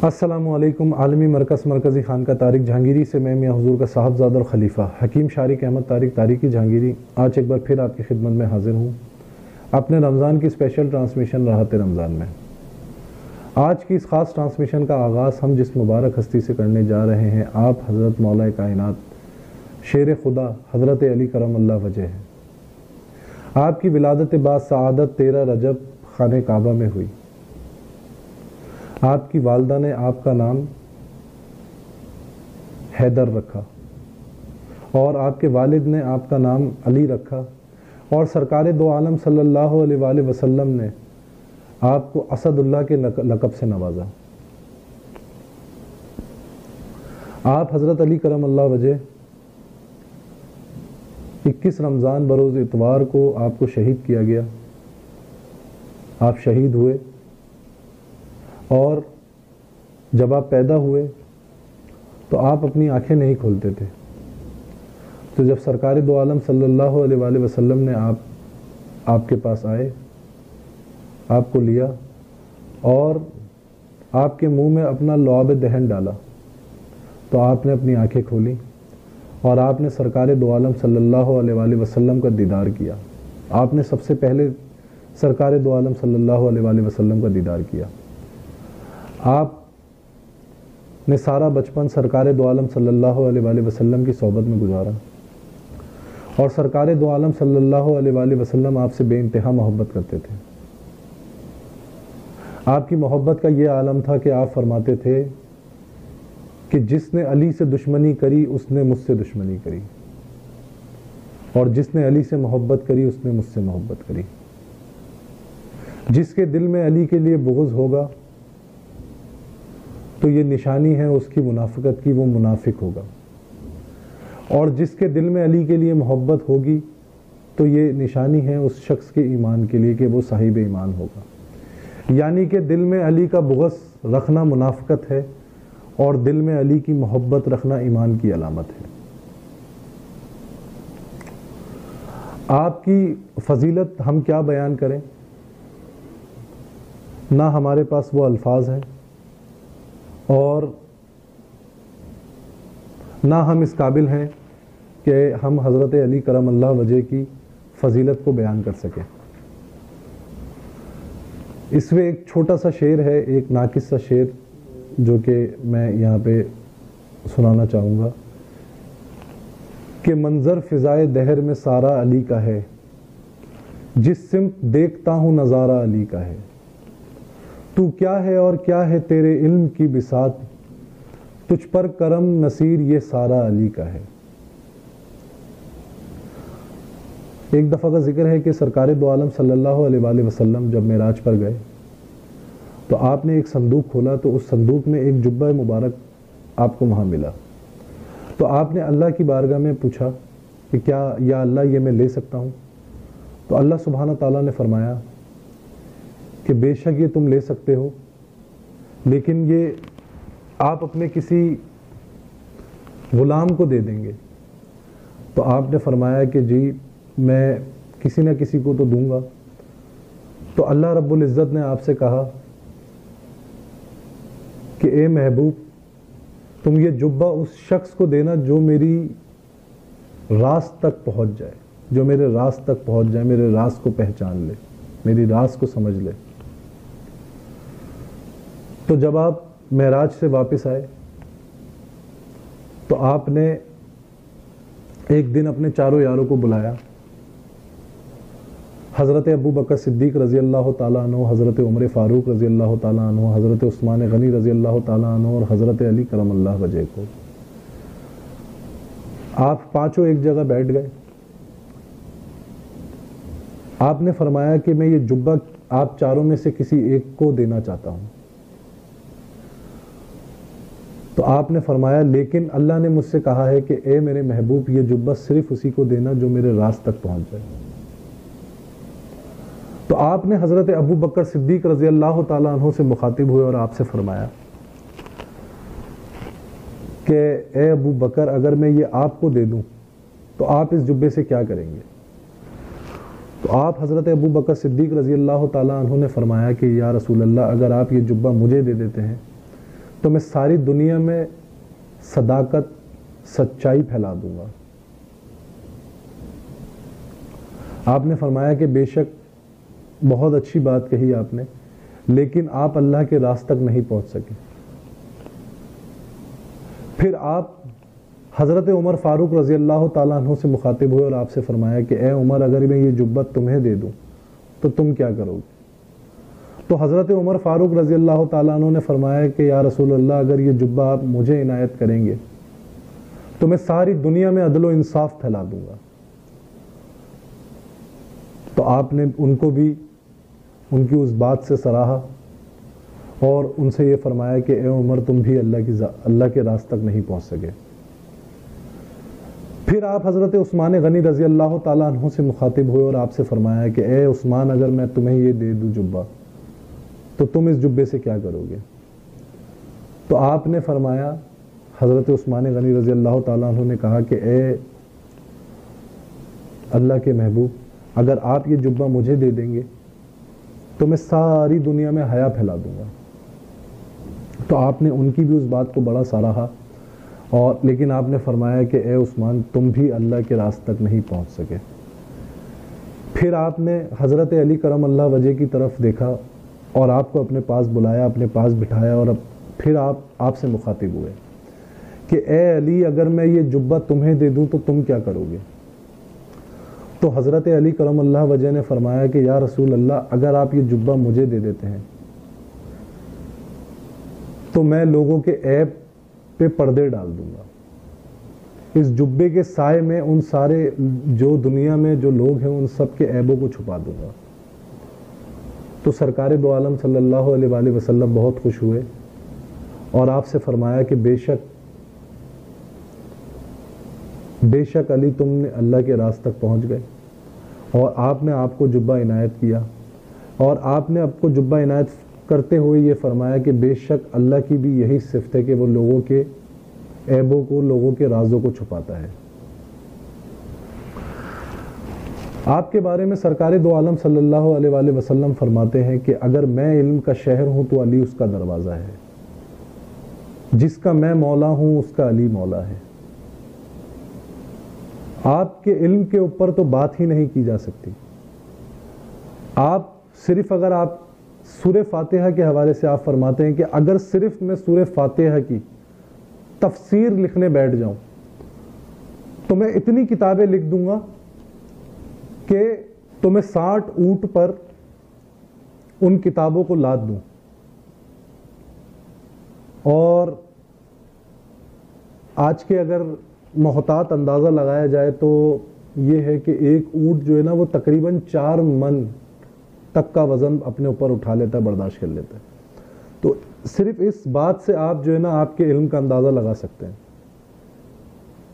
السلام علیکم۔ عالمی مرکزی خانقاہ طارق جہانگیری سے میں میاں حضور کا صاحبزادہ اور خلیفہ حکیم شارق احمد طارق تاریخی جہانگیری آج ایک بار پھر آپ کی خدمت میں حاضر ہوں اپنے رمضان کی اسپیشل ٹرانسمیشن راحت رمضان میں۔ آج کی اس خاص ٹرانسمیشن کا آغاز ہم جس مبارک ہستی سے کرنے جا رہے ہیں آپ حضرت مولا کائنات شیر خدا حضرت علی کرم اللہ وجہ ہے۔ آپ کی ولادت بعد سعادت 13 رجب خانہ کعبہ میں ہوئی۔ آپ کی والدہ نے آپ کا نام حیدر رکھا اور آپ کے والد نے آپ کا نام علی رکھا، اور سرکار دو عالم صلی اللہ علیہ وآلہ وسلم نے آپ کو اسد اللہ کے لقب سے نوازا۔ آپ حضرت علی کرم اللہ وجہ 21 رمضان بروز اتوار کو آپ کو شہید کیا گیا۔ آپ شہید ہوئے اور جب آپ پیدا ہوئے تو آپ اپنی آنکھیں نہیں کھولتے تھے، تو جب سرکار دو عالم صلی اللہ علیہ وآلہ وسلم نے آپ کے پاس آئے، آپ کو لیا اور آپ کے منہ میں اپنا لعاب دہن ڈالا تو آپ نے اپنی آنکھیں کھولی اور آپ نے سرکار دو عالم صلی اللہ علیہ وآلہ وسلم کا دیدار کیا۔ آپ نے سب سے پہلے سرکار دو عالم صلی اللہ علیہ وآلہ وسلم کا دیدار کیا۔ آپ نے سارا بچپن سرکار دو عالم صلی اللہ علیہ وآلہ وسلم کی صحبت میں گزارا، اور سرکار دو عالم صلی اللہ علیہ وآلہ وسلم آپ سے بے انتہا محبت کرتے تھے۔ آپ کی محبت کا یہ عالم تھا کہ آپ فرماتے تھے کہ جس نے علی سے دشمنی کری اس نے مجھ سے دشمنی کری، اور جس نے علی سے محبت کری اس نے مجھ سے محبت کری۔ جس کے دل میں علی کے لیے بغض ہوگا تو یہ نشانی ہے اس کی منافقت کی، وہ منافق ہوگا، اور جس کے دل میں علی کے لیے محبت ہوگی تو یہ نشانی ہے اس شخص کے ایمان کے لیے کہ وہ صاحب ایمان ہوگا۔ یعنی کہ دل میں علی کا بغض رکھنا منافقت ہے اور دل میں علی کی محبت رکھنا ایمان کی علامت ہے۔ آپ کی فضیلت ہم کیا بیان کریں، نہ ہمارے پاس وہ الفاظ ہیں اور نہ ہم اس قابل ہیں کہ ہم حضرت علی کرم اللہ وجہ کی فضیلت کو بیان کر سکیں۔ اس میں ایک چھوٹا سا شعر ہے، ایک ناقص سا شعر جو کہ میں یہاں پہ سنانا چاہوں گا کہ منظر فضائے دہر میں سارا علی کا ہے، جس سمت دیکھتا ہوں نظارہ علی کا ہے۔ تو کیا ہے اور کیا ہے تیرے علم کی بساط، تجھ پر کرم نصیر یہ سارا علی کا ہے۔ ایک دفعہ کا ذکر ہے کہ سرکار دو عالم صلی اللہ علیہ وآلہ وسلم جب معراج پر گئے تو آپ نے ایک صندوق کھولا تو اس صندوق میں ایک جبہ مبارک آپ کو وہاں ملا، تو آپ نے اللہ کی بارگاہ میں پوچھا کہ کیا یا اللہ یہ میں لے سکتا ہوں؟ تو اللہ سبحانہ تعالیٰ نے فرمایا کہ بے شک یہ تم لے سکتے ہو، لیکن یہ آپ اپنے کسی غلام کو دے دیں گے۔ تو آپ نے فرمایا کہ جی میں کسی نہ کسی کو تو دوں گا۔ تو اللہ رب العزت نے آپ سے کہا کہ اے محبوب تم یہ جبہ اس شخص کو دینا جو میری راز تک پہنچ جائے، جو میرے راز تک پہنچ جائے، میرے راز کو پہچان لے، میری راز کو سمجھ لے۔ تو جب آپ معراج سے واپس آئے تو آپ نے ایک دن اپنے چاروں یاروں کو بلایا، حضرت ابو بکر صدیق رضی اللہ تعالیٰ عنہ، حضرت عمر فاروق رضی اللہ تعالیٰ عنہ، حضرت عثمان غنی رضی اللہ تعالیٰ عنہ اور حضرت علی کرم اللہ وجہ کو۔ آپ پانچوں ایک جگہ بیٹھ گئے۔ آپ نے فرمایا کہ میں یہ جبہ آپ چاروں میں سے کسی ایک کو دینا چاہتا ہوں۔ تو آپ نے فرمایا لیکن اللہ نے مجھ سے کہا ہے کہ اے میرے محبوب یہ جبہ صرف اسی کو دینا جو میرے راز تک پہنچ جائے۔ تو آپ نے حضرت ابو بکر صدیق رضی اللہ تعالیٰ عنہ سے مخاطب ہوئے اور آپ سے فرمایا کہ اے ابو بکر اگر میں یہ آپ کو دے دوں تو آپ اس جبے سے کیا کریں گے؟ تو آپ حضرت ابو بکر صدیق رضی اللہ تعالیٰ عنہ نے فرمایا کہ یا رسول اللہ اگر آپ یہ جبہ مجھے دے دیتے ہیں تو میں ساری دنیا میں صداقت سچائی پھیلا دوں گا. آپ نے فرمایا کہ بے شک بہت اچھی بات کہی آپ نے، لیکن آپ اللہ کے راز تک نہیں پہنچ سکے. پھر آپ حضرت عمر فاروق رضی اللہ تعالیٰ عنہ سے مخاطب ہوئے اور آپ سے فرمایا کہ اے عمر، اگر میں یہ جبت تمہیں دے دوں تو تم کیا کرو گے؟ تو حضرت عمر فاروق رضی اللہ تعالیٰ عنہ نے فرمایا کہ یا رسول اللہ، اگر یہ جبہ آپ مجھے عنایت کریں گے تو میں ساری دنیا میں عدل و انصاف پھیلا دوں گا. تو آپ نے ان کو بھی ان کی اس بات سے سراہا اور ان سے یہ فرمایا کہ اے عمر، تم بھی اللہ کے راز تک نہیں پہنچ سکے. پھر آپ حضرت عثمان غنی رضی اللہ تعالیٰ عنہ سے مخاطب ہوئے اور آپ سے فرمایا کہ اے عثمان، اگر میں تمہیں یہ دے دوں جبہ تو تم اس جبے سے کیا کرو گے؟ تو آپ نے فرمایا، حضرت عثمان غنی رضی اللہ تعالیٰ عنہ نے کہا کہ اے اللہ کے محبوب، اگر آپ یہ جبہ مجھے دے دیں گے تو میں ساری دنیا میں حیا پھیلا دوں گا. تو آپ نے ان کی بھی اس بات کو بڑا سراہا، اور لیکن آپ نے فرمایا کہ اے عثمان، تم بھی اللہ کے راز تک نہیں پہنچ سکے. پھر آپ نے حضرت علی کرم اللہ وجہ کی طرف دیکھا اور آپ کو اپنے پاس بلایا، اپنے پاس بٹھایا، اور پھر آپ سے مخاطب ہوئے کہ اے علی، اگر میں یہ جبہ تمہیں دے دوں تو تم کیا کرو گے؟ تو حضرت علی کرم اللہ وجہ نے فرمایا کہ یا رسول اللہ، اگر آپ یہ جبہ مجھے دے دیتے ہیں تو میں لوگوں کے عیب پہ پردے ڈال دوں گا. اس جبے کے سائے میں ان سارے جو دنیا میں جو لوگ ہیں ان سب کے عیبوں کو چھپا دوں گا. تو سرکار دو عالم صلی اللہ علیہ وآلہ وسلم بہت خوش ہوئے اور آپ سے فرمایا کہ بے شک علی، تم نے اللہ کے راز تک پہنچ گئے. اور آپ نے آپ کو جبہ عنایت کیا، اور آپ نے آپ کو جبہ عنایت کرتے ہوئے یہ فرمایا کہ بے شک اللہ کی بھی یہی صفت ہے کہ وہ لوگوں کے عیبوں کو، لوگوں کے رازوں کو چھپاتا ہے. آپ کے بارے میں سرکار دو عالم صلی اللہ علیہ وآلہ وسلم فرماتے ہیں کہ اگر میں علم کا شہر ہوں تو علی اس کا دروازہ ہے، جس کا میں مولا ہوں اس کا علی مولا ہے. آپ کے علم کے اوپر تو بات ہی نہیں کی جا سکتی. آپ صرف اگر آپ سورہ فاتحہ کے حوالے سے آپ فرماتے ہیں کہ اگر صرف میں سورہ فاتحہ کی تفسیر لکھنے بیٹھ جاؤں تو میں اتنی کتابیں لکھ دوں گا کہ تمہیں 60 اونٹ پر ان کتابوں کو لاد دوں. اور آج کے اگر محتاط اندازہ لگایا جائے تو یہ ہے کہ ایک اونٹ جو ہے نا وہ تقریباً 4 من تک کا وزن اپنے اوپر اٹھا لیتا ہے، برداشت کر لیتا ہے. تو صرف اس بات سے آپ جو ہے نا آپ کے علم کا اندازہ لگا سکتے ہیں.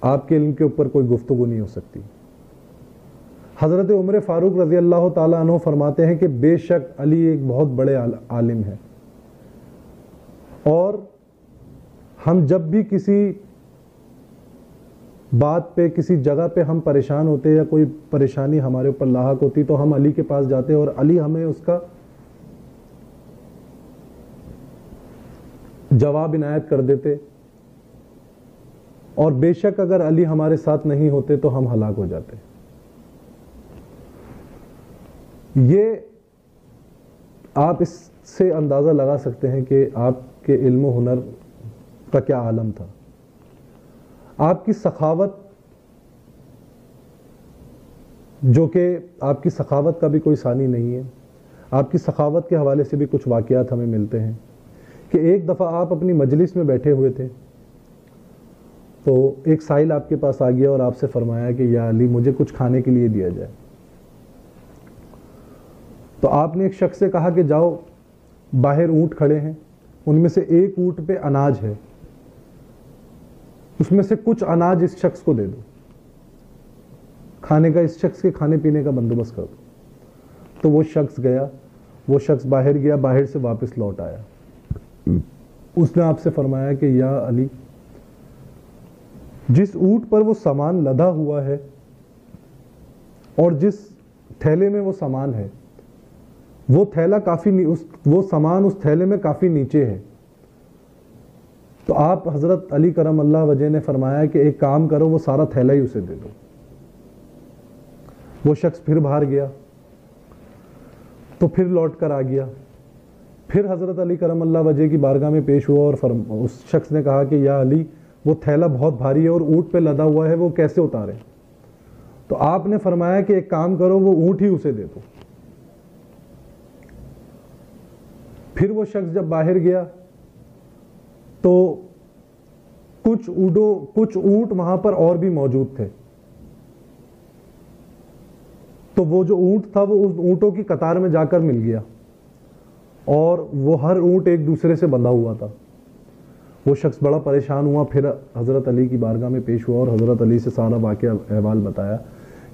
آپ کے علم کے اوپر کوئی گفتگو نہیں ہو سکتی. حضرت عمر فاروق رضی اللہ تعالیٰ عنہ فرماتے ہیں کہ بے شک علی ایک بہت بڑے عالم ہے، اور ہم جب بھی کسی بات پہ، کسی جگہ پہ ہم پریشان ہوتے یا کوئی پریشانی ہمارے اوپر لاحق ہوتی تو ہم علی کے پاس جاتے اور علی ہمیں اس کا جواب عنایت کر دیتے. اور بے شک اگر علی ہمارے ساتھ نہیں ہوتے تو ہم ہلاک ہو جاتے. یہ آپ اس سے اندازہ لگا سکتے ہیں کہ آپ کے علم و ہنر کا کیا عالم تھا. آپ کی سخاوت، جو کہ آپ کی سخاوت کا بھی کوئی ثانی نہیں ہے. آپ کی سخاوت کے حوالے سے بھی کچھ واقعات ہمیں ملتے ہیں کہ ایک دفعہ آپ اپنی مجلس میں بیٹھے ہوئے تھے تو ایک سائل آپ کے پاس آ گیا اور آپ سے فرمایا کہ یا علی، مجھے کچھ کھانے کے لیے دیا جائے. تو آپ نے ایک شخص سے کہا کہ جاؤ، باہر اونٹ کھڑے ہیں، ان میں سے ایک اونٹ پہ اناج ہے، اس میں سے کچھ اناج اس شخص کو دے دو، کھانے کا، اس شخص کے کھانے پینے کا بندوبست کر دو. تو وہ شخص گیا، وہ شخص باہر گیا، باہر سے واپس لوٹ آیا. اس نے آپ سے فرمایا کہ یا علی، جس اونٹ پر وہ سامان لدا ہوا ہے اور جس تھیلے میں وہ سامان ہے، وہ تھیلا کافی وہ سامان اس تھیلے میں کافی نیچے ہے، تو آپ حضرت علی کرم اللہ وجہ نے فرمایا کہ ایک کام کرو، وہ سارا تھیلا ہی اسے دے دو۔ وہ شخص پھر باہر گیا تو پھر لوٹ کر آ گیا، پھر حضرت علی کرم اللہ وجہ کی بارگاہ میں پیش ہوا اور اس شخص نے کہا کہ یا علی، وہ تھیلا بہت بھاری ہے اور اونٹ پہ لدا ہوا ہے، وہ کیسے اتارے؟ تو آپ نے فرمایا کہ ایک کام کرو، وہ اونٹ ہی اسے دے دو۔ پھر وہ شخص جب باہر گیا تو کچھ اونٹ وہاں پر اور بھی موجود تھے، تو وہ جو اونٹ تھا وہ اس اونٹوں کی قطار میں جا کر مل گیا، اور وہ ہر اونٹ ایک دوسرے سے بندھا ہوا تھا۔ وہ شخص بڑا پریشان ہوا، پھر حضرت علی کی بارگاہ میں پیش ہوا اور حضرت علی سے سارا واقعہ احوال بتایا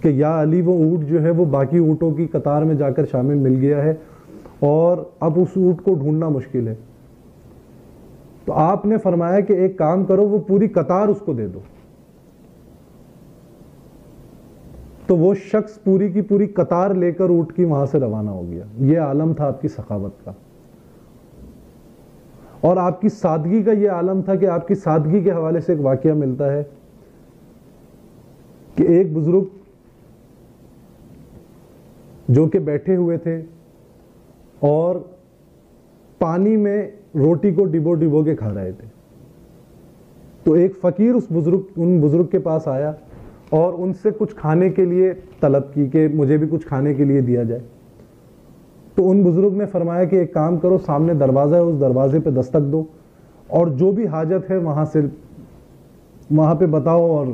کہ یا علی، وہ اونٹ جو ہے وہ باقی اونٹوں کی قطار میں جا کر شامل مل گیا ہے اور اب اس اونٹ کو ڈھونڈنا مشکل ہے۔ تو آپ نے فرمایا کہ ایک کام کرو، وہ پوری قطار اس کو دے دو۔ تو وہ شخص پوری کی پوری قطار لے کر اونٹ کی وہاں سے روانہ ہو گیا۔ یہ عالم تھا آپ کی سخاوت کا، اور آپ کی سادگی کا یہ عالم تھا کہ آپ کی سادگی کے حوالے سے ایک واقعہ ملتا ہے کہ ایک بزرگ جو کہ بیٹھے ہوئے تھے اور پانی میں روٹی کو ڈبو ڈبو کے کھا رہے تھے، تو ایک فقیر ان بزرگ کے پاس آیا اور ان سے کچھ کھانے کے لیے طلب کی کہ مجھے بھی کچھ کھانے کے لیے دیا جائے۔ تو ان بزرگ نے فرمایا کہ ایک کام کرو، سامنے دروازہ ہے، اس دروازے پہ دستک دو اور جو بھی حاجت ہے وہاں پہ بتاؤ اور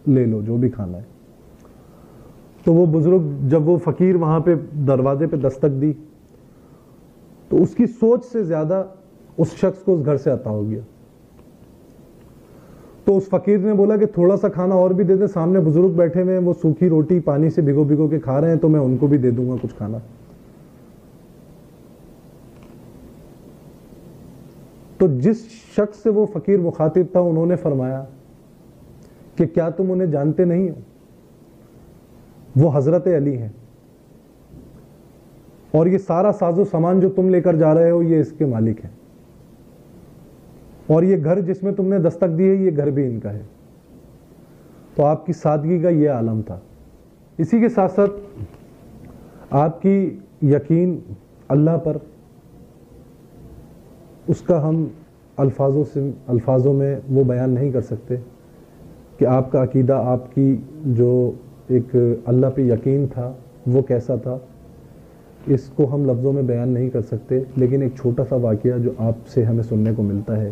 لے لو جو بھی کھانا ہے۔ تو وہ بزرگ، جب وہ فقیر وہاں پہ دروازے پہ دستک دی تو اس کی سوچ سے زیادہ اس شخص کو اس گھر سے عطا ہو گیا۔ تو اس فقیر نے بولا کہ تھوڑا سا کھانا اور بھی دے دیں، سامنے بزرگ بیٹھے ہوئے ہیں، وہ سوکھی روٹی پانی سے بھگو بھگو کے کھا رہے ہیں، تو میں ان کو بھی دے دوں گا کچھ کھانا۔ تو جس شخص سے وہ فقیر مخاطب تھا، انہوں نے فرمایا کہ کیا تم انہیں جانتے نہیں ہو؟ وہ حضرت علی ہیں، اور یہ سارا ساز و سامان جو تم لے کر جا رہے ہو یہ اس کے مالک ہیں، اور یہ گھر جس میں تم نے دستک دی ہے یہ گھر بھی ان کا ہے۔ تو آپ کی سادگی کا یہ عالم تھا۔ اسی کے ساتھ ساتھ آپ کی یقین اللہ پر، اس کا ہم الفاظوں میں وہ بیان نہیں کر سکتے کہ آپ کا عقیدہ، آپ کی جو ایک اللہ پہ یقین تھا وہ کیسا تھا، اس کو ہم لفظوں میں بیان نہیں کر سکتے، لیکن ایک چھوٹا سا واقعہ جو آپ سے ہمیں سننے کو ملتا ہے،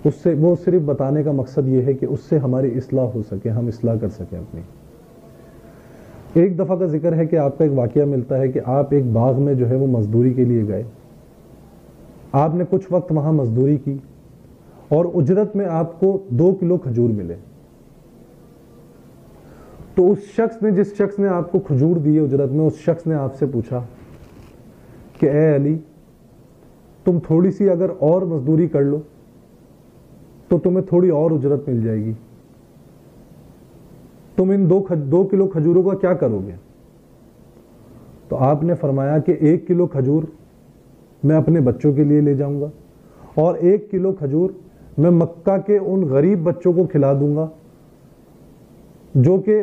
اس سے وہ صرف بتانے کا مقصد یہ ہے کہ اس سے ہماری اصلاح ہو سکے، ہم اصلاح کر سکیں اپنی۔ ایک دفعہ کا ذکر ہے کہ آپ کا ایک واقعہ ملتا ہے کہ آپ ایک باغ میں جو ہے وہ مزدوری کے لیے گئے، آپ نے کچھ وقت وہاں مزدوری کی اور اجرت میں آپ کو 2 کلو کھجور ملے۔ تو جس شخص نے آپ کو کھجور دیے اجرت میں، اس شخص نے آپ سے پوچھا کہ اے علی، تم تھوڑی سی اگر اور مزدوری کر لو تو تمہیں تھوڑی اور اجرت مل جائے گی، تم ان 2 کلو کھجوروں کا کیا کرو گے؟ تو آپ نے فرمایا کہ 1 کلو کھجور میں اپنے بچوں کے لیے لے جاؤں گا، اور 1 کلو کھجور میں مکہ کے ان غریب بچوں کو کھلا دوں گا جو کہ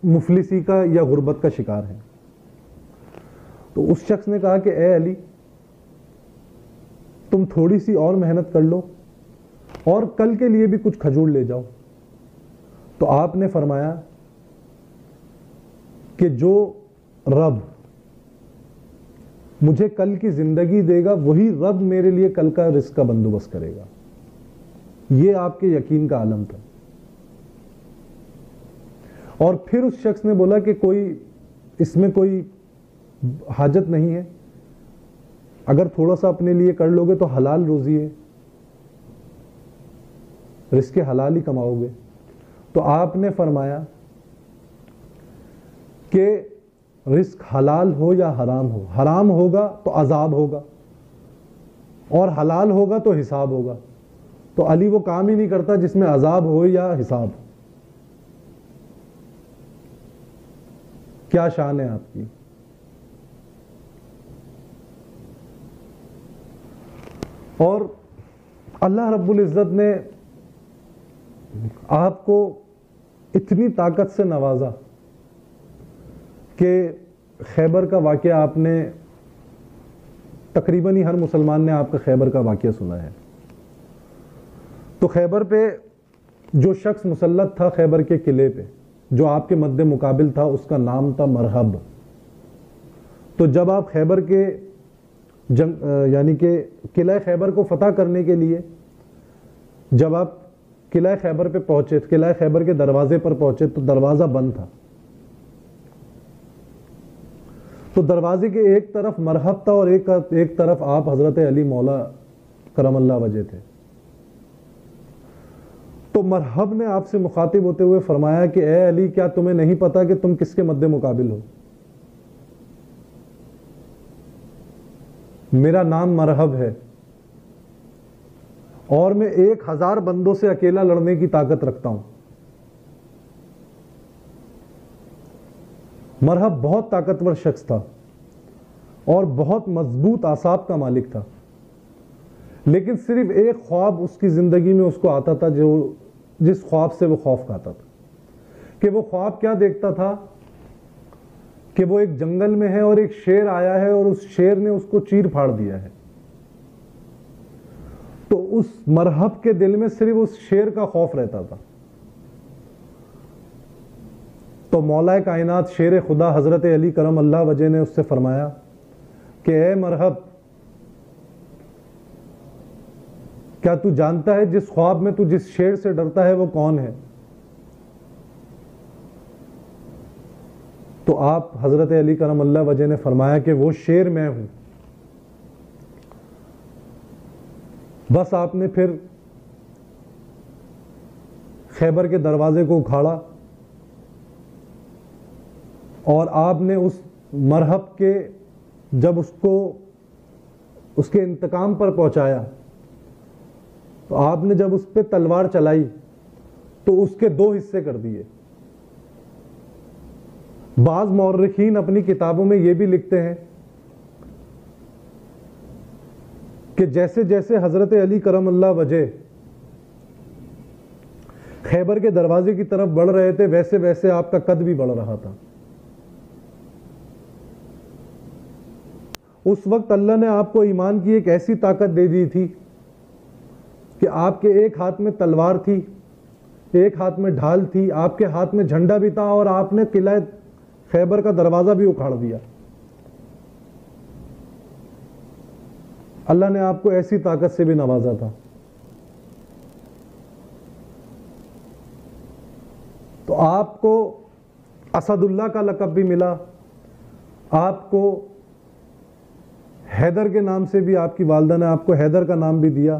مفلسی کا یا غربت کا شکار ہیں۔ تو اس شخص نے کہا کہ اے علی، تم تھوڑی سی اور محنت کر لو اور کل کے لیے بھی کچھ کھجور لے جاؤ۔ تو آپ نے فرمایا کہ جو رب مجھے کل کی زندگی دے گا وہی رب میرے لیے کل کا رزق کا بندوبست کرے گا۔ یہ آپ کے یقین کا عالم تھا۔ اور پھر اس شخص نے بولا کہ اس میں کوئی حاجت نہیں ہے، اگر تھوڑا سا اپنے لیے کر لو گے تو حلال روزی ہے، رزق حلال ہی کماؤ گے۔ تو آپ نے فرمایا کہ رزق حلال ہو یا حرام ہو، حرام ہوگا تو عذاب ہوگا اور حلال ہوگا تو حساب ہوگا۔ تو علی وہ کام ہی نہیں کرتا جس میں عذاب ہو یا حساب ہو۔ کیا شان ہے آپ کی! اور اللہ رب العزت نے آپ کو اتنی طاقت سے نوازا کہ خیبر کا واقعہ آپ نے تقریباً ہی ہر مسلمان نے آپ کا خیبر کا واقعہ سنا ہے. تو خیبر پہ جو شخص مسلط تھا خیبر کے قلعے پہ جو آپ کے مد مقابل تھا اس کا نام تھا مرحب. تو جب آپ خیبر کے یعنی کہ قلعہ خیبر کو فتح کرنے کے لیے جب آپ قلعہ خیبر پہ پہنچے، قلعہ خیبر کے دروازے پر پہنچے تو دروازہ بند تھا. تو دروازے کے ایک طرف مرحب تھا اور ایک طرف آپ حضرت علی مولا کرم اللہ وجہ تھے. تو مرحب نے آپ سے مخاطب ہوتے ہوئے فرمایا کہ اے علی، کیا تمہیں نہیں پتا کہ تم کس کے مد مقابل ہو؟ میرا نام مرحب ہے اور میں 1000 بندوں سے اکیلا لڑنے کی طاقت رکھتا ہوں. مرحب بہت طاقتور شخص تھا اور بہت مضبوط اعصاب کا مالک تھا، لیکن صرف ایک خواب اس کی زندگی میں اس کو آتا تھا جس خواب سے وہ خوف کھاتا تھا. کہ وہ خواب کیا دیکھتا تھا کہ وہ ایک جنگل میں ہے اور ایک شیر آیا ہے اور اس شیر نے اس کو چیر پھاڑ دیا ہے. تو اس مرحب کے دل میں صرف اس شیر کا خوف رہتا تھا. تو مولا کائنات شیر خدا حضرت علی کرم اللہ وجہ نے اس سے فرمایا کہ اے مرحب، کیا تو جانتا ہے جس خواب میں تو جس شیر سے ڈرتا ہے وہ کون ہے؟ تو آپ حضرت علی کرم اللہ وجہ نے فرمایا کہ وہ شیر میں ہوں. بس آپ نے پھر خیبر کے دروازے کو اکھاڑا اور آپ نے اس مرحب کے جب اس کے انتقام پر پہنچایا تو آپ نے جب اس پہ تلوار چلائی تو اس کے 2 حصے کر دیے. بعض مورخین اپنی کتابوں میں یہ بھی لکھتے ہیں کہ جیسے جیسے حضرت علی کرم اللہ وجہ خیبر کے دروازے کی طرف بڑھ رہے تھے ویسے ویسے آپ کا قد بھی بڑھ رہا تھا. اس وقت اللہ نے آپ کو ایمان کی ایک ایسی طاقت دے دی تھی کہ آپ کے ایک ہاتھ میں تلوار تھی، ایک ہاتھ میں ڈھال تھی، آپ کے ہاتھ میں جھنڈا بھی تھا اور آپ نے قلعہ خیبر کا دروازہ بھی اکھاڑ دیا. اللہ نے آپ کو ایسی طاقت سے بھی نوازا تھا. تو آپ کو اسد اللہ کا لقب بھی ملا، آپ کو حیدر کے نام سے بھی آپ کی والدہ نے آپ کو حیدر کا نام بھی دیا.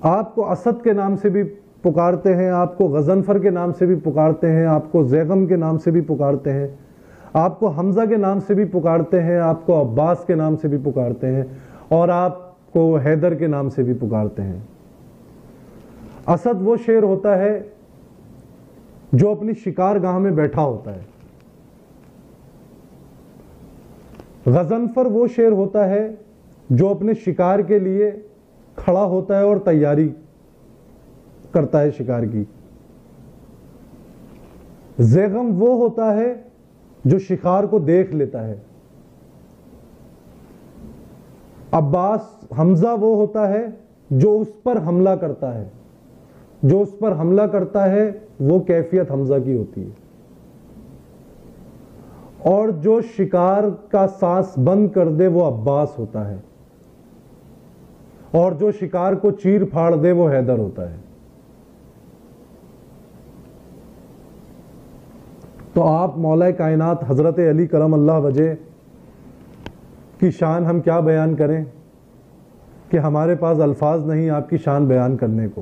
آپ کو اسد کے نام سے بھی پکارتے ہیں، آپ کو غضنفر کے نام سے بھی پکارتے ہیں، آپ کو زیغم کے نام سے بھی پکارتے ہیں، آپ کو حمزہ کے نام سے بھی پکارتے ہیں، آپ کو عباس کے نام سے بھی پکارتے ہیں اور آپ کو حیدر کے نام سے بھی پکارتے ہیں. اسد وہ شیر ہوتا ہے جو اپنی شکار گاہ میں بیٹھا ہوتا ہے. غضنفر وہ شیر ہوتا ہے جو اپنے شکار کے لیے کھڑا ہوتا ہے اور تیاری کرتا ہے شکار کی. زیغم وہ ہوتا ہے جو شکار کو دیکھ لیتا ہے. عباس حمزہ وہ ہوتا ہے جو اس پر حملہ کرتا ہے. جو اس پر حملہ کرتا ہے وہ کیفیت حمزہ کی ہوتی ہے. اور جو شکار کا سانس بند کر دے وہ عباس ہوتا ہے اور جو شکار کو چیر پھاڑ دے وہ حیدر ہوتا ہے. تو آپ مولا کائنات حضرت علی کرم اللہ وجہ کی شان ہم کیا بیان کریں کہ ہمارے پاس الفاظ نہیں آپ کی شان بیان کرنے کو.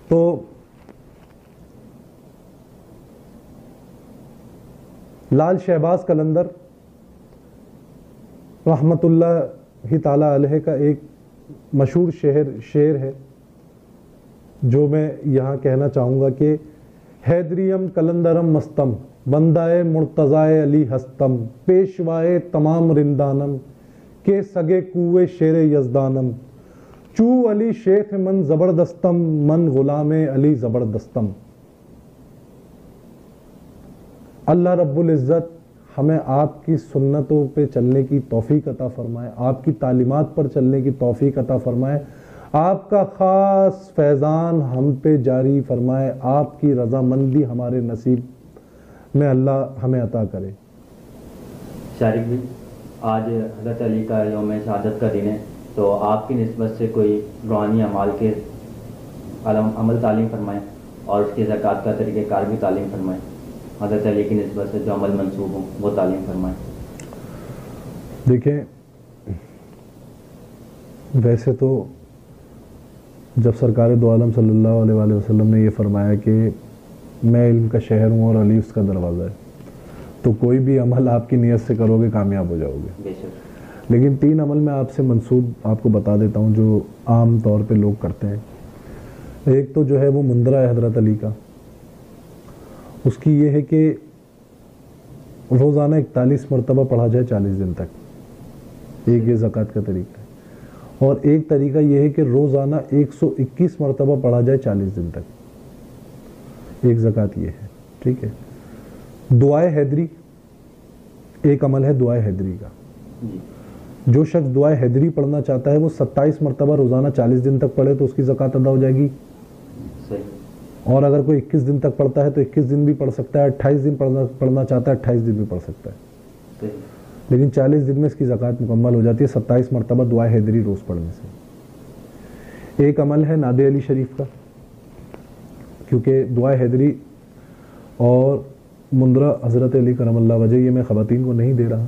تو لال شہباز قلندر رحمت اللہ تعالی علیہ کا ایک مشہور شعر ہے جو میں یہاں کہنا چاہوں گا کہ حیدریم کلندرم مستم بندائے مرتضائے علی ہستم پیشوائے تمام رندانم کے سگے کوئے شیر یزدانم چو علی شیخ من زبردستم من غلام علی زبردستم. اللہ رب العزت ہمیں آپ کی سنتوں پہ چلنے کی توفیق عطا فرمائے، آپ کی تعلیمات پر چلنے کی توفیق عطا فرمائے، آپ کا خاص فیضان ہم پہ جاری فرمائے، آپ کی رضامندی ہمارے نصیب میں اللہ ہمیں عطا کرے. شارق بھی آج حضرت علی کا یوم شہادت کا دن ہے، تو آپ کی نسبت سے کوئی روحانی اعمال کے عمل تعلیم فرمائیں اور اس کی زکوٰۃ کا طریقہ کار بھی تعلیم فرمائیں. حضرت علی کی نسبت سے جو عمل منسوب ہوں وہ تعلیم فرمائیں. دیکھیں، ویسے تو جب سرکار دو عالم صلی اللہ علیہ وآلہ وسلم نے یہ فرمایا کہ میں علم کا شہر ہوں اور علی اس کا دروازہ ہے، تو کوئی بھی عمل آپ کی نیت سے کرو گے کامیاب ہو جاؤ گے. بے شک. لیکن 3 عمل میں آپ سے منسوب آپ کو بتا دیتا ہوں جو عام طور پہ لوگ کرتے ہیں. ایک تو جو ہے وہ مندرہ ہے حضرت علی کا، اس کی یہ ہے کہ روزانہ 41 مرتبہ پڑھا جائے 40 دن تک. ایک یہ زکوٰۃ کا طریقہ ہے. اور ایک طریقہ یہ ہے کہ روزانہ 121 مرتبہ پڑھا جائے 40 دن تک. ایک زکوٰۃ یہ ہے. ٹھیک ہے. دعائے حیدری ایک عمل ہے، دعائے حیدری کا. جو شخص دعائے حیدری پڑھنا چاہتا ہے وہ 27 مرتبہ روزانہ 40 دن تک پڑھے تو اس کی زکوٰۃ ادا ہو جائے گی. اور اگر کوئی 21 دن تک پڑھتا ہے تو 21 دن بھی پڑھ سکتا ہے، 28 دن پڑھنا چاہتا ہے 28 دن بھی پڑھ سکتا ہے. لیکن 40 دن میں اس کی زکوٰۃ مکمل ہو جاتی ہے 27 مرتبہ دعائے حیدری روز پڑھنے سے. ایک عمل ہے ناد علی شریف کا، کیونکہ دعائے حیدری اور مندرہ حضرت علی کرم اللہ وجہ یہ میں خواتین کو نہیں دے رہا،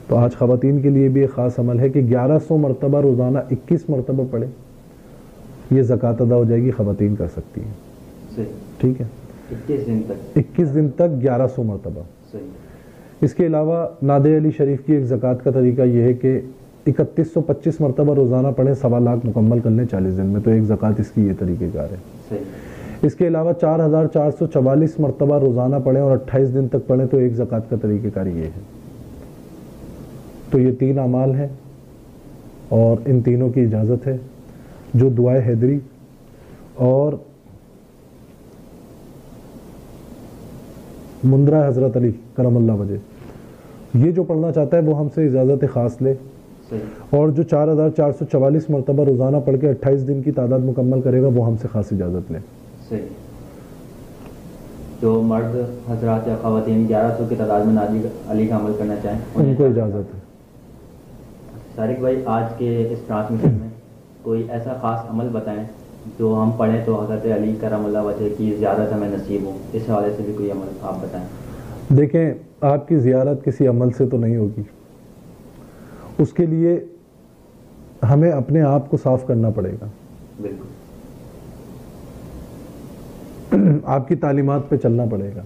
تو آج خواتین کے لیے بھی ایک خاص عمل ہے کہ 1100 مرتبہ روزانہ 21 مرتبہ پڑھے، یہ زکوٰۃ ادا ہو جائے گی، خواتین کر سکتی ہیں. ٹھیک ہے. 21 دن تک 1100 مرتبہ. اس کے علاوہ ناد علی شریف کی ایک زکوٰۃ کا طریقہ یہ ہے کہ 3125 مرتبہ روزانہ پڑھیں، 1.25 لاکھ مکمل کر لیں 40 دن میں، تو ایک زکوٰۃ اس کی یہ طریقہ کار ہے. اس کے علاوہ 4444 مرتبہ روزانہ پڑھیں اور 28 دن تک پڑھیں تو ایک زکوٰۃ کا طریقہ کار یہ ہے. تو یہ 3 اعمال ہیں اور ان تینوں کی اجازت ہے. جو دعائے حیدری اور مندرہ حضرت علی کرم اللہ وجہ یہ جو پڑھنا چاہتا ہے وہ ہم سے اجازت خاص لے. اور جو 4444 مرتبہ روزانہ پڑھ کے 28 دن کی تعداد مکمل کرے گا وہ ہم سے خاص اجازت لے. جو مرد حضرات یا خواتین 1100 کی تعداد میں ناد علی کا عمل کرنا چاہیں ان کو اجازت ہے. طارق بھائی، آج کے اس ٹرانسمیشن میں کوئی ایسا خاص عمل بتائیں جو ہم پڑھیں تو حضرت علی کرم اللہ وجہ کی زیارت ہمیں نصیب ہو. اس حوالے سے بھی کوئی عمل آپ بتائیں. دیکھیں، آپ کی زیارت کسی عمل سے تو نہیں ہوگی، اس کے لیے ہمیں اپنے آپ کو صاف کرنا پڑے گا. بالکل. آپ کی تعلیمات پہ چلنا پڑے گا.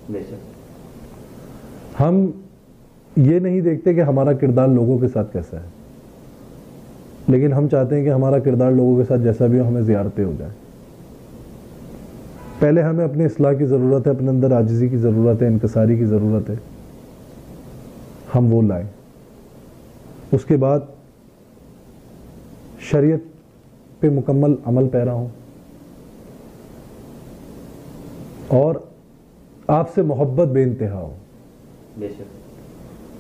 بے شک. ہم یہ نہیں دیکھتے کہ ہمارا کردار لوگوں کے ساتھ کیسا ہے، لیکن ہم چاہتے ہیں کہ ہمارا کردار لوگوں کے ساتھ جیسا بھی ہو ہمیں زیارتیں ہو جائیں. پہلے ہمیں اپنے اصلاح کی ضرورت ہے، اپنے اندر عاجزی کی ضرورت ہے، انکساری کی ضرورت ہے، ہم وہ لائیں. اس کے بعد شریعت پہ مکمل عمل پیرا ہوں اور آپ سے محبت بے انتہا ہو. بے شک.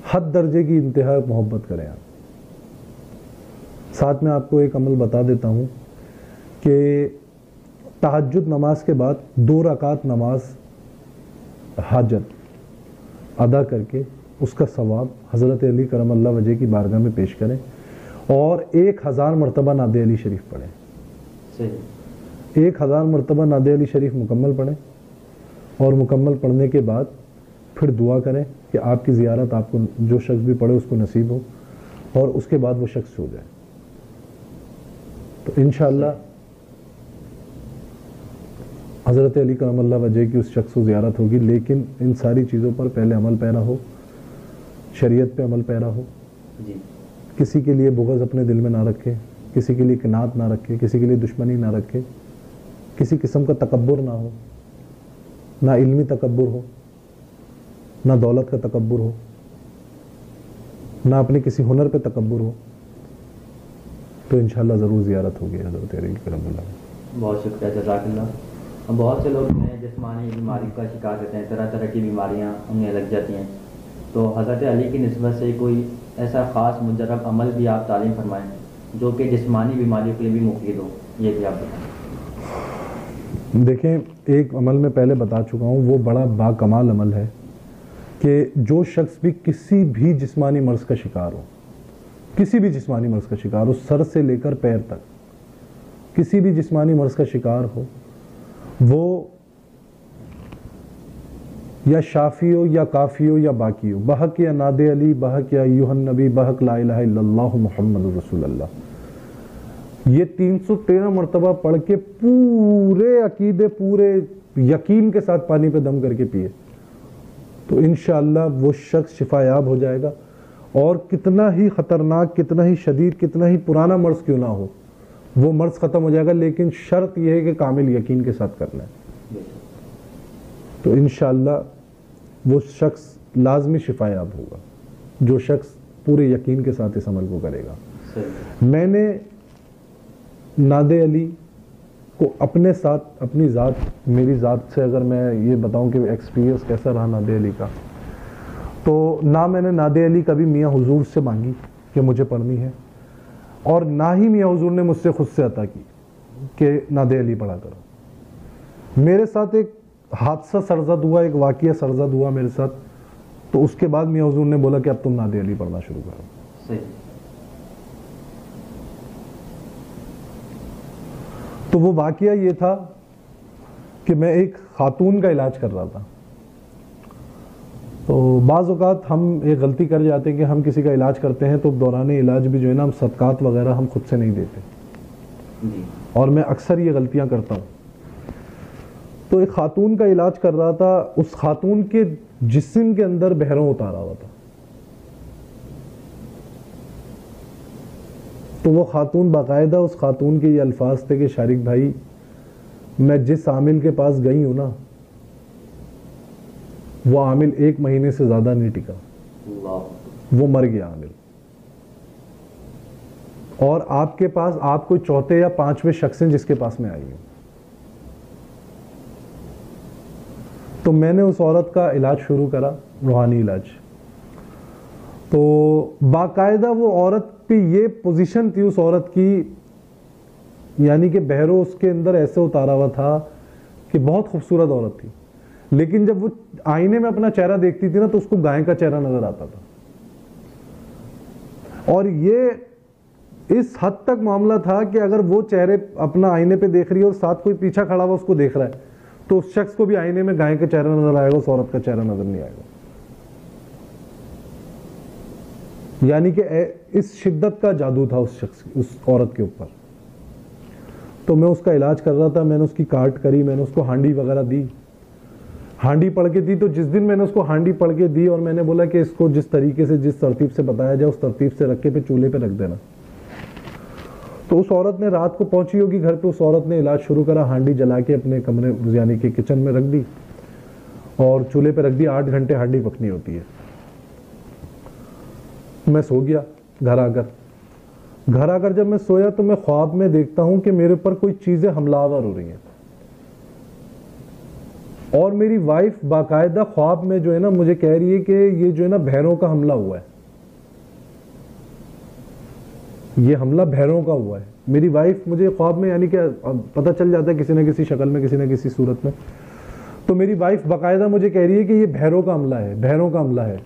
حد درجے کی انتہا محبت کریں آپ. ساتھ میں آپ کو ایک عمل بتا دیتا ہوں کہ تہجد نماز کے بعد 2 رکعت نماز حاجت ادا کر کے اس کا ثواب حضرت علی کرم اللہ وجہ کی بارگاہ میں پیش کریں اور 1000 مرتبہ ناد علی شریف پڑھیں. صحیح. 1000 مرتبہ ناد علی شریف مکمل پڑھیں اور مکمل پڑھنے کے بعد پھر دعا کریں کہ آپ کی زیارت آپ کو جو شخص بھی پڑھے اس کو نصیب ہو اور اس کے بعد وہ شخص سو جائے. تو انشاءاللہ حضرت علی کرم اللہ وجہ کی اس شخص کو زیارت ہوگی. لیکن ان ساری چیزوں پر پہلے عمل پیرا ہو، شریعت پہ عمل پیرا ہو. جی. کسی کے لیے بغض اپنے دل میں نہ رکھے، کسی کے لیے قناعت نہ رکھے، کسی کے لیے دشمنی نہ رکھے، کسی قسم کا تکبر نہ ہو، نہ علمی تکبر ہو، نہ دولت کا تکبر ہو، نہ اپنے کسی ہنر پہ تکبر ہو. تو انشاءاللہ ضرور زیارت ہوگی حضرت علی کرم اللہ. بہت شکریہ، جزاک اللہ. بہت سے لوگ ہیں جسمانی بیماری کا شکار رہتے ہیں، طرح طرح کی بیماریاں انہیں لگ جاتی ہیں، تو حضرت علی کی نسبت سے کوئی ایسا خاص مجرب عمل بھی آپ تعلیم فرمائیں جو کہ جسمانی بیماریوں کے لیے بھی مفید ہو، یہ بھی آپ بتائیں. دیکھیں، ایک عمل میں پہلے بتا چکا ہوں، وہ بڑا باکمال عمل ہے کہ جو شخص بھی کسی بھی جسمانی مرض کا شکار ہو، کسی بھی جسمانی مرض کا شکار ہو، سر سے لے کر پیر تک کسی بھی جسمانی مرض کا شکار ہو، وہ یا شافی ہو یا کافی ہو یا باقی ہو، بحق یا ناد علی، بحق یا ایھا النبی، بحق لا الہ الا اللہ محمد رسول اللہ، یہ 313 مرتبہ پڑھ کے پورے عقیدے، پورے یقین کے ساتھ پانی پہ دم کر کے پیے تو انشاءاللہ وہ شخص شفا یاب ہو جائے گا. اور کتنا ہی خطرناک، کتنا ہی شدید، کتنا ہی پرانا مرض کیوں نہ ہو، وہ مرض ختم ہو جائے گا. لیکن شرط یہ ہے کہ کامل یقین کے ساتھ کرنا ہے. تو انشاءاللہ وہ شخص لازمی شفا یاب ہوگا جو شخص پورے یقین کے ساتھ اس عمل کو کرے گا. میں نے ناد علی کو اپنے ساتھ، اپنی ذات، میری ذات سے اگر میں یہ بتاؤں کہ ایکسپیرینس کیسا رہا ناد علی کا، تو نہ میں نے ناد علی کبھی میاں حضور سے مانگی کہ مجھے پڑھنی ہے، اور نہ ہی میاں حضور نے مجھ سے خود سے عطا کی کہ ناد علی پڑھا کرو. میرے ساتھ ایک حادثہ سرزد ہوا، ایک واقعہ سرزد ہوا میرے ساتھ، تو اس کے بعد میاں حضور نے بولا کہ اب تم ناد علی پڑھنا شروع کرو. تو وہ واقعہ یہ تھا کہ میں ایک خاتون کا علاج کر رہا تھا. تو بعض اوقات ہم ایک غلطی کر جاتے ہیں کہ ہم کسی کا علاج کرتے ہیں تو دوران علاج بھی جو ہے نا، ہم صدقات وغیرہ ہم خود سے نہیں دیتے، اور میں اکثر یہ غلطیاں کرتا ہوں. تو ایک خاتون کا علاج کر رہا تھا، اس خاتون کے جسم کے اندر بحروں اتارا ہوا تھا. تو وہ خاتون باقاعدہ، اس خاتون کے یہ الفاظ تھے کہ شارق بھائی، میں جس عامل کے پاس گئی ہوں نا، وہ عامل 1 مہینے سے زیادہ نہیں ٹکا، وہ مر گیا عامل. اور آپ کے پاس، آپ کوئی 4 یا 5ویں شخص ہیں جس کے پاس میں آئی ہوں. تو میں نے اس عورت کا علاج شروع کرا، روحانی علاج. تو باقاعدہ وہ عورت پہ یہ پوزیشن تھی اس عورت کی، یعنی کہ بہرو اس کے اندر ایسے اتارا ہوا تھا کہ بہت خوبصورت عورت تھی، لیکن جب وہ آئینے میں اپنا چہرہ دیکھتی تھی نا تو اس کو گائے کا چہرہ نظر آتا تھا. اور یہ اس حد تک معاملہ تھا کہ اگر وہ چہرے اپنا آئینے پہ دیکھ رہی ہے اور ساتھ کوئی پیچھا کھڑا ہوا اس کو دیکھ رہا ہے تو اس شخص کو بھی آئینے میں گائے کا چہرہ نظر آئے گا، اس عورت کا چہرہ نظر نہیں آئے گا. یعنی کہ اس شدت کا جادو تھا اس شخص، اس عورت کے اوپر. تو میں اس کا علاج کر رہا تھا، میں نے اس کی کاٹ کری، میں نے اس کو ہانڈی وغیرہ دی، ہانڈی پڑھ کے دی. تو جس دن میں نے اس کو ہانڈی پڑھ کے دی اور میں نے بولا کہ اس کو جس طریقے سے، جس ترتیب سے بتایا جائے اس ترتیب سے رکھ کے پھر چولہے پہ رکھ دینا. تو اس عورت نے رات کو پہنچی ہوگی گھر پہ، اس عورت نے علاج شروع کرا، ہانڈی جلا کے اپنے کمرے یعنی کہ کچن میں رکھ دی اور چولہے پہ رکھ دی. 8 گھنٹے ہانڈی پکنی ہوتی ہے. میں سو گیا. گھر آ کر جب میں سویا تو میں خواب میں دیکھتا ہوں کہ میرے پر کوئی چیزیں حملہ آور ہو رہی ہیں، اور میری وائف باقاعدہ خواب میں جو ہے نا مجھے کہہ رہی ہے کہ یہ جو ہے نا بھیروں کا حملہ ہوا ہے، یہ حملہ بھیروں کا ہوا ہے. میری وائف مجھے خواب میں، یعنی کہ پتہ چل جاتا ہے کسی نہ کسی شکل میں، کسی نہ کسی صورت میں، تو میری وائف باقاعدہ مجھے کہہ رہی ہے کہ یہ بھیروں کا حملہ ہے، بھیروں کا حملہ ہے.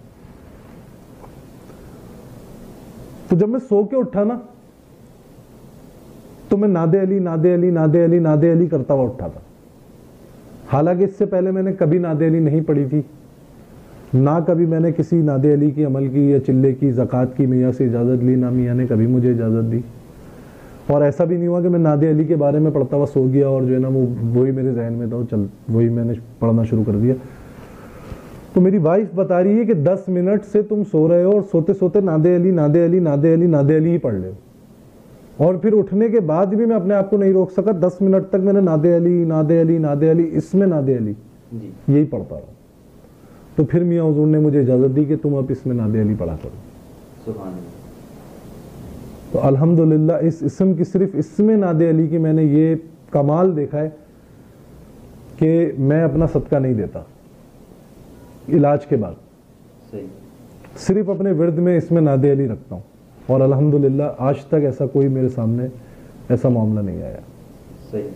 تو جب میں سو کے اٹھا نا تو میں ناد علی ناد علی ناد علی ناد علی کرتا ہوا اٹھا تھا. حالانکہ اس سے پہلے میں نے کبھی ناد علی نہیں پڑھی تھی، نہ کبھی میں نے کسی ناد علی کی عمل کی یا چلے کی، زکوٰۃ کی میاں سے اجازت لی، نہ میاں نے کبھی مجھے اجازت دی. اور ایسا بھی نہیں ہوا کہ میں ناد علی کے بارے میں پڑھتا ہوا سو گیا اور جو ہے نا وہی میرے ذہن میں تھا، چل وہی میں نے پڑھنا شروع کر دیا. تو میری وائف بتا رہی ہے کہ 10 منٹ سے تم سو رہے ہو اور سوتے سوتے ناد علی ناد علی ناد علی ناد علی ہی پڑھ لے. اور پھر اٹھنے کے بعد بھی میں اپنے آپ کو نہیں روک سکا، 10 منٹ تک میں نے ناد علی ناد علی ناد علی، اس میں ناد علی یہی پڑھتا رہا. تو پھر میاں حضور نے مجھے اجازت دی کہ تم اب اس میں ناد علی پڑھا کرو. سبحان اللہ. تو الحمدللہ اس اسم کی صرف اسم ناد علی کی میں نے یہ کمال دیکھا ہے کہ میں اپنا صدقہ نہیں دیتا علاج کے بعد، صرف اپنے ورد میں اسم ناد علی رکھتا ہوں، اور الحمدللہ آج تک ایسا کوئی میرے سامنے ایسا معاملہ نہیں آیا۔ صحیح۔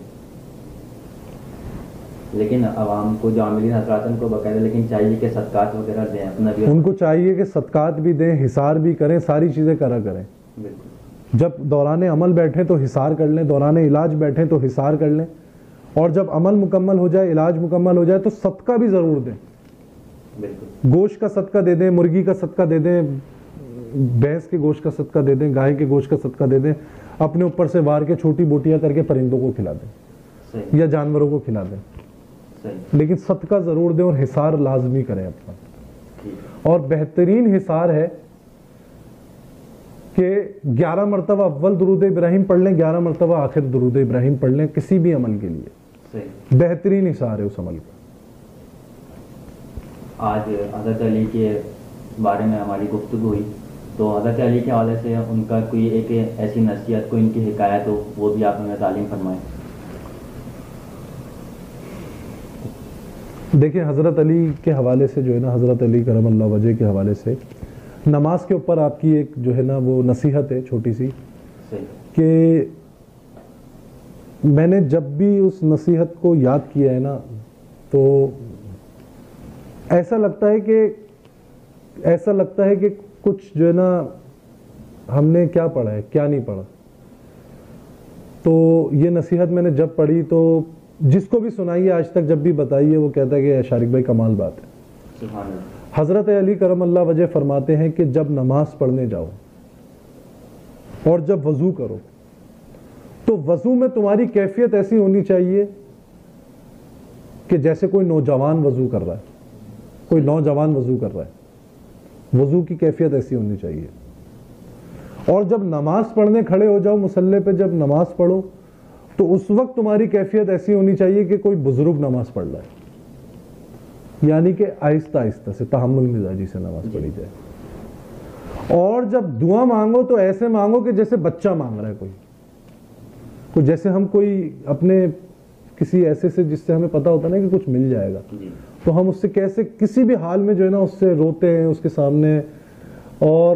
لیکن عوام کو جو عاملین حضرات ان کو باقاعدہ لیکن چاہیے کہ صدقات وغیرہ دیں، اپنا بھی ان کو چاہیے کہ صدقات بھی دیں، حصار بھی کریں، ساری چیزیں کریں۔ بالکل۔ جب دوران عمل بیٹھیں تو حصار کر لیں، دوران علاج بیٹھیں تو حصار کر لیں، اور جب عمل مکمل ہو جائے، علاج مکمل ہو جائے تو صدقہ بھی ضرور دیں۔ بالکل۔ گوشت کا صدقہ دے دیں، مرغی کا صدقہ دے دیں، بھینس کے گوشت کا صدقہ دے دیں، گائے کے گوشت کا صدقہ دے دیں، اپنے اوپر سے وار کے چھوٹی بوٹیاں کر کے پرندوں کو کھلا دیں یا جانوروں کو کھلا دیں، لیکن صدقہ ضرور دیں اور حصار لازمی کریں اپنا۔ اور بہترین حصار ہے کہ 11 مرتبہ اول درود ابراہیم پڑھ لیں، 11 مرتبہ آخر درود ابراہیم پڑھ لیں کسی بھی عمل کے لیے، بہترین حصار ہے اس عمل کا۔ آج حضرت علی کے بارے میں ہماری گفتگو ہوئی، تو حضرت علی کے حوالے سے ان کا کوئی ایک ایسی نصیحت، کوئی ان کی حکایت ہو، وہ بھی آپ ہمیں تعلیم فرمائیں۔ دیکھیں حضرت علی کے حوالے سے جو ہے نا، حضرت علی کرم اللہ وجہ کے حوالے سے نماز کے اوپر آپ کی ایک جو ہے نا وہ نصیحت ہے چھوٹی سی، کہ میں نے جب بھی اس نصیحت کو یاد کیا ہے نا تو ایسا لگتا ہے کہ کچھ جو ہے نا ہم نے کیا پڑھا ہے کیا نہیں پڑھا۔ تو یہ نصیحت میں نے جب پڑھی تو جس کو بھی سنائی ہے آج تک جب بھی بتائی ہے وہ کہتا ہے کہ شارق بھائی کمال بات ہے۔ سبحان اللہ۔ حضرت علی کرم اللہ وجہ فرماتے ہیں کہ جب نماز پڑھنے جاؤ اور جب وضو کرو تو وضو میں تمہاری کیفیت ایسی ہونی چاہیے کہ جیسے کوئی نوجوان وضو کر رہا ہے، کوئی نوجوان وضو کر رہا ہے، وضو کی کیفیت ایسی ہونی چاہیے۔ اور جب نماز پڑھنے کھڑے ہو جاؤ مصلی پہ، جب نماز پڑھو تو اس وقت تمہاری کیفیت ایسی ہونی چاہیے کہ کوئی بزرگ نماز پڑھ رہا ہے، یعنی کہ آہستہ آہستہ سے تحمل مزاجی سے نماز پڑھی جائے۔ اور جب دعا مانگو تو ایسے مانگو کہ جیسے بچہ مانگ رہا ہے، کوئی جیسے ہم کوئی اپنے کسی ایسے سے جس سے ہمیں پتا ہوتا ہے نا کہ کچھ مل جائے گا، تو ہم اس سے کیسے کسی بھی حال میں جو ہے نا اس سے روتے ہیں اس کے سامنے اور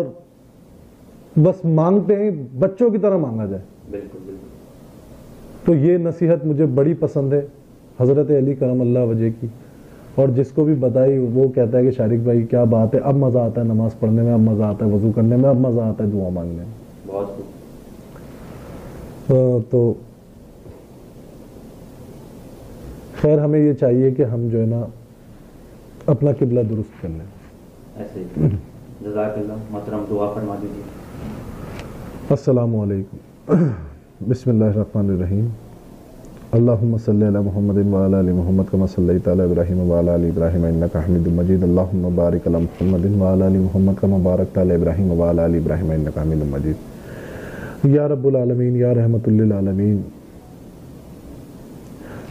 بس مانگتے ہیں، بچوں کی طرح مانگا جائے۔ بالکل بالکل۔ تو یہ نصیحت مجھے بڑی پسند ہے حضرت علی کرم اللہ وجہ کی، اور جس کو بھی بتائی وہ کہتا ہے کہ شارق بھائی کیا بات ہے، اب مزہ آتا ہے نماز پڑھنے میں، اب مزہ آتا ہے وضو کرنے میں، اب مزہ آتا ہے دعا مانگنے میں۔ بہت خوب۔ تو خیر ہمیں یہ چاہیے کہ ہم جو ہے نا اپنا قبلہ درست کر لیں۔ ایسے ہی جزاک اللہ۔ محترم دعا فرما دیجیے۔ السلام علیکم۔ بسم اللہ الرحمن الرحیم۔ اللہم صلی علی محمد وعلی آل محمد کما صلیت علی ابراہیم وعلی آل ابراہیم انک حمید مجید۔ اللہم بارک علی محمد وعلی آل محمد کما بارکت علی ابراہیم وعلی آل ابراہیم انک حمید مجید۔ یا رب العالمین، یا رحمت للعالمین،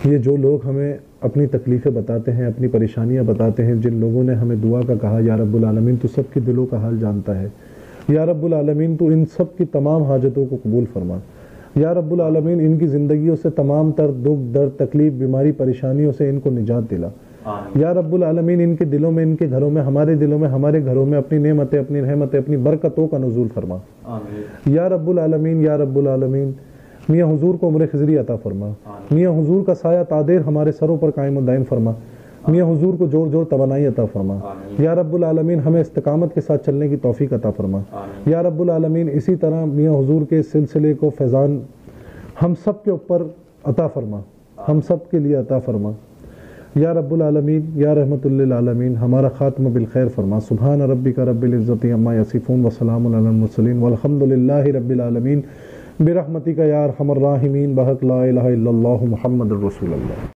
یہ جو لوگ ہمیں اپنی تکلیفیں بتاتے ہیں، اپنی پریشانیاں بتاتے ہیں، جن لوگوں نے ہمیں دعا کا کہا، یا رب العالمین تو سب کے دلوں کا حال جانتا ہے۔ یا رب العالمین تو ان سب کی تمام حاجتوں کو قبول فرما۔ یا رب العالمین ان کی زندگیوں سے تمام تر دکھ، درد، تکلیف، بیماری، پریشانیوں سے ان کو نجات دلا۔ یا رب العالمین ان کے دلوں میں، ان کے گھروں میں، ہمارے دلوں میں، ہمارے گھروں میں اپنی نعمتیں، اپنی رحمتیں، اپنی برکتوں کا نزول فرما۔ یا رب العالمین، یا رب العالمین میاں حضور کو عمر خضری عطا فرما۔ میاں حضور کا سایہ تادیر ہمارے سروں پر قائم و دائم فرما۔ میاں حضور کو جوڑ جوڑ توانائی عطا فرما۔ یا رب العالمین ہمیں استقامت کے ساتھ چلنے کی توفیق عطا فرما۔ یا رب العالمین اسی طرح میاں حضور کے سلسلے کو فیضان ہم سب کے اوپر عطا فرما، ہم سب کے لیے عطا فرما۔ یا رب العالمین، یا رحمت للعالمین ہمارا خاتمہ بالخیر فرما۔ سبحان ربک رب العزت عما یصفون وسلام علی المرسلین والحمد للہ رب العالمین برحمتک یا ارحم الراحمین بحق لا الہ الا اللہ محمد الرسول اللہ۔